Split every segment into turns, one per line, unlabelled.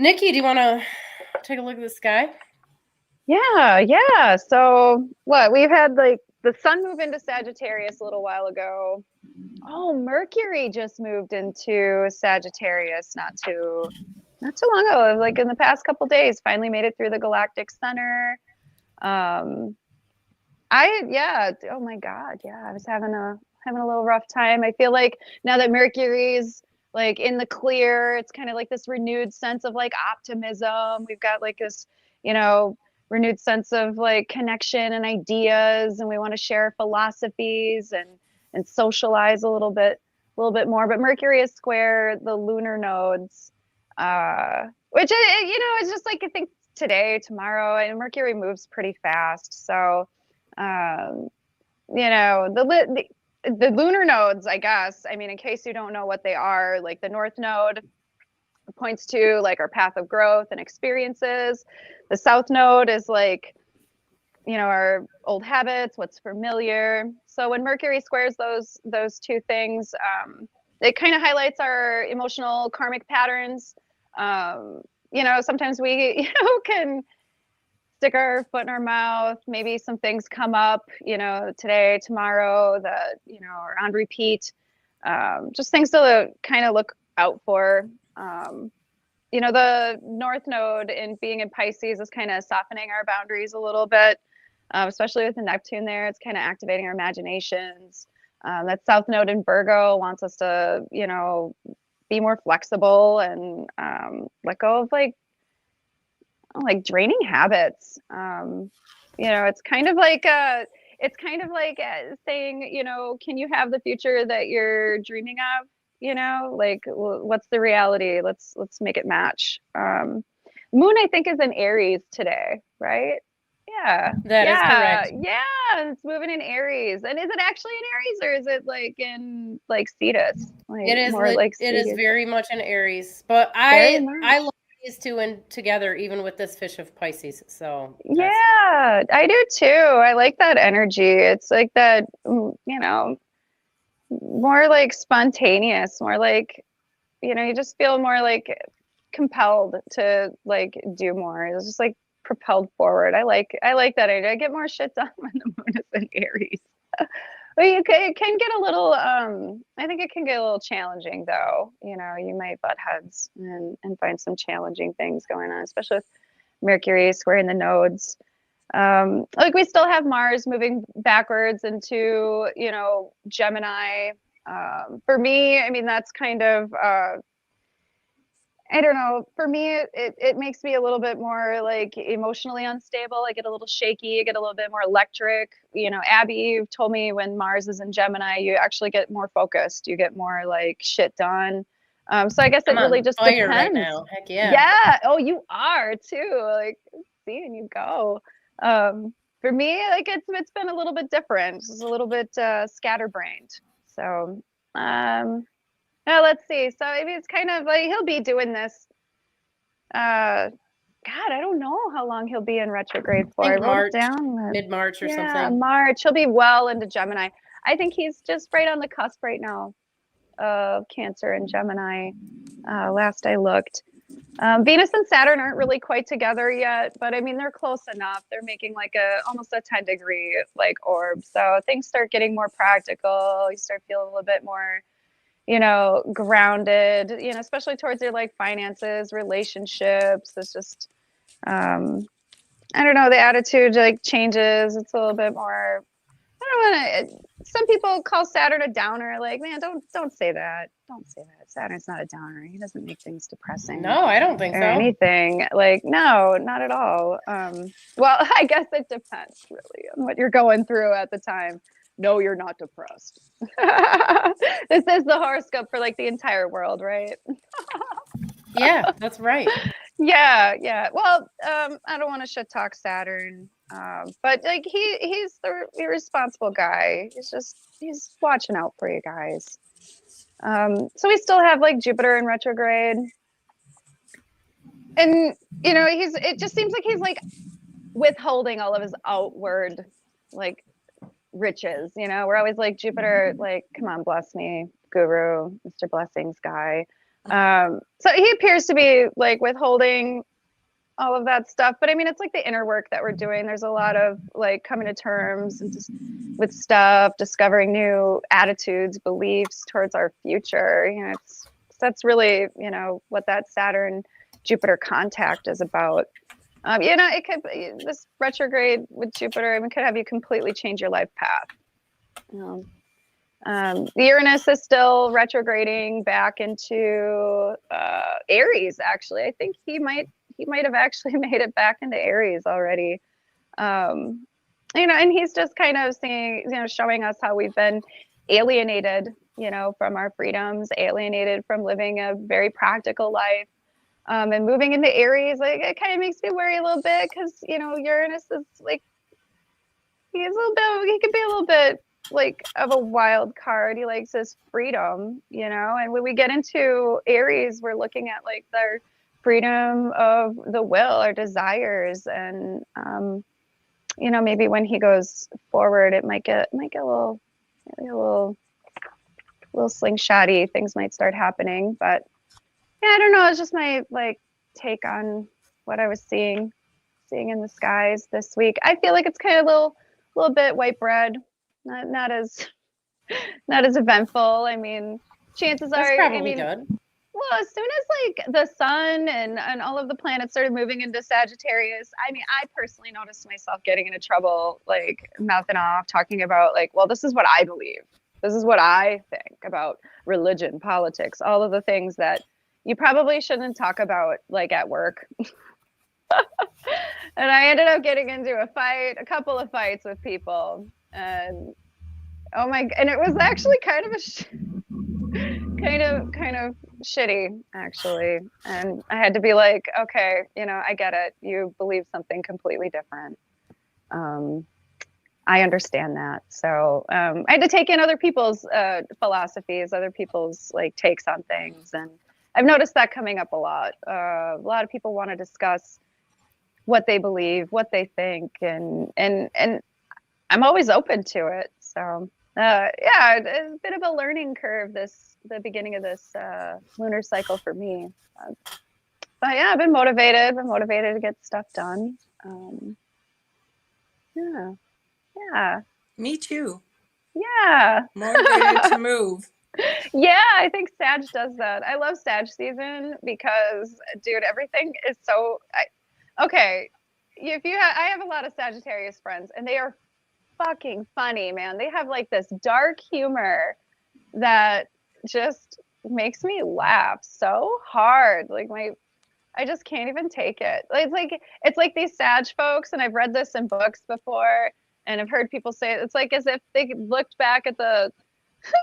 Nikki, do you want to take a look at the sky?
Yeah. So we've had like the sun move into Sagittarius a little while ago. Oh, Mercury just moved into Sagittarius not too long ago, like in the past couple days, finally made it through the galactic center. Um oh my God, yeah, I was having a little rough time. I feel like now that Mercury's like in the clear, it's kind of like this renewed sense of like optimism. We've got like this, you know, renewed sense of like connection and ideas, and we want to share philosophies and socialize a little bit more. But Mercury is square the lunar nodes, which it's just like I think today, tomorrow, and Mercury moves pretty fast. So um, the lunar nodes, I guess. I mean, in case you don't know what they are, like the North Node points to like our path of growth and experiences. The South Node is like, our old habits, what's familiar. So when Mercury squares those two things, it kind of highlights our emotional karmic patterns. Sometimes we, can stick our foot in our mouth. Maybe some things come up, today, tomorrow, that, are on repeat. Just things to kind of look out for. The North Node in being in Pisces is kind of softening our boundaries a little bit, especially with the Neptune there. It's kind of activating our imaginations. That South Node in Virgo wants us to, be more flexible and let go of like draining habits. It's kind of like saying, can you have the future that you're dreaming of? Like what's the reality? Let's make it match. Moon, I think, is in Aries today, right? Yeah.
That is correct.
Yeah. It's moving in Aries. And is it actually in Aries, or is it like in like Cetus? Like
It is
more like
it is
Cetus.
very much an Aries, but
Very
I
much.
love these two in together, even with this fish of Pisces. So that's
Yeah, I do too. I like that energy. It's like that, more like spontaneous, more like, you just feel more like compelled to like do more. It's just like propelled forward. I like that idea. I get more shit done when the moon is in Aries. But it can get a little I think it can get a little challenging though. You might butt heads and find some challenging things going on, especially with Mercury squaring the nodes. Like we still have Mars moving backwards into, Gemini. For me, I mean, that's kind of, I don't know. For me, it makes me a little bit more like emotionally unstable. I get a little shaky. I get a little bit more electric. Abby, you've told me when Mars is in Gemini, you actually get more focused. You get more like shit done. So I guess
I'm
it really
on
just
fire right
depends.
now. Heck yeah.
Yeah. Oh, you are too. Like, seeing you go. For me, like it's been a little bit different. It's a little bit scatterbrained. So, yeah, let's see. So maybe it's kind of like he'll be doing this. God, I don't know how long he'll be in retrograde
I
for. I
think
wrote it
March,
down.
mid-March or
Yeah,
something.
March. He'll be well into Gemini. I think he's just right on the cusp right now of Cancer and Gemini. Last I looked. Venus and Saturn aren't really quite together yet, but I mean they're close enough. They're making like almost a 10-degree like orb. So things start getting more practical. You start feeling a little bit more, grounded, especially towards your like finances, relationships. It's just I don't know, the attitude like changes. It's a little bit more, I don't want to. Some people call Saturn a downer. Like, man, don't say that. Don't say that. Saturn's not a downer. He doesn't make things depressing
No, I don't think
or
so.
anything. Like, no, not at all. Well, I guess it depends really on what you're going through at the time. No, you're not depressed. This is the horoscope for like the entire world, right?
Yeah, that's right.
Yeah. Well, I don't want to shit talk Saturn, but like he's the irresponsible guy. He's watching out for you guys. So we still have like Jupiter in retrograde, and it just seems like he's like withholding all of his outward like riches. We're always like, Jupiter, like, come on, bless me, guru, Mr. Blessings guy. So he appears to be like withholding all of that stuff, but I mean, it's like the inner work that we're doing. There's a lot of like coming to terms and just with stuff, discovering new attitudes, beliefs towards our future. You know, that's really, you know, what that Saturn Jupiter contact is about. You know, it could this retrograde with Jupiter, I mean, could have you completely change your life path. You know, Uranus is still retrograding back into Aries. Actually, I think he might have actually made it back into Aries already. You know, and he's just kind of seeing, you know, showing us how we've been alienated, you know, from our freedoms, alienated from living a very practical life. And moving into Aries, like it kind of makes me worry a little bit because, you know, Uranus is like, he could be a little bit like of a wild card. He likes his freedom, you know, and when we get into Aries, we're looking at like their freedom of the will, our desires, and you know, maybe when he goes forward, it might get a little slingshotty. Things might start happening, but yeah, I don't know. It's just my like take on what I was seeing in the skies this week. I feel like it's kind of a little bit white bread, not as eventful. I mean, chances
That's
are,
probably
I mean,
good.
well, as soon as like the sun and all of the planets started moving into Sagittarius, I mean, I personally noticed myself getting into trouble, like mouthing off, talking about like, well, this is what I believe. This is what I think about religion, politics, all of the things that you probably shouldn't talk about like at work. And I ended up getting into a couple of fights with people, and oh my, and it was actually kind of kind of shitty actually. And I had to be like, okay, you know, I get it. You believe something completely different. I understand that. So I had to take in other people's philosophies, other people's like takes on things, and I've noticed that coming up a lot. A lot of people want to discuss what they believe, what they think, and I'm always open to it. So yeah, it's a bit of a learning curve the beginning of this lunar cycle for me. But yeah, I've been motivated to get stuff done. Yeah.
Me too.
Yeah.
Motivated to move.
Yeah, I think Sag does that. I love Sag season because, dude, everything is so. Okay, I have a lot of Sagittarius friends, and they are fucking funny, man. They have like this dark humor that just makes me laugh so hard. Like I just can't even take it. It's like these Sag folks, and I've read this in books before, and I've heard people say it's like as if they looked back at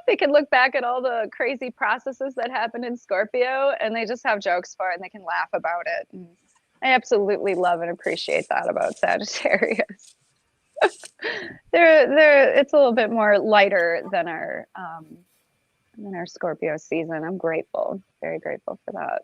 they can look back at all the crazy processes that happened in Scorpio, and they just have jokes for it, and they can laugh about it. And I absolutely love and appreciate that about Sagittarius. It's a little bit more lighter than our Scorpio season. I'm grateful, very grateful for that.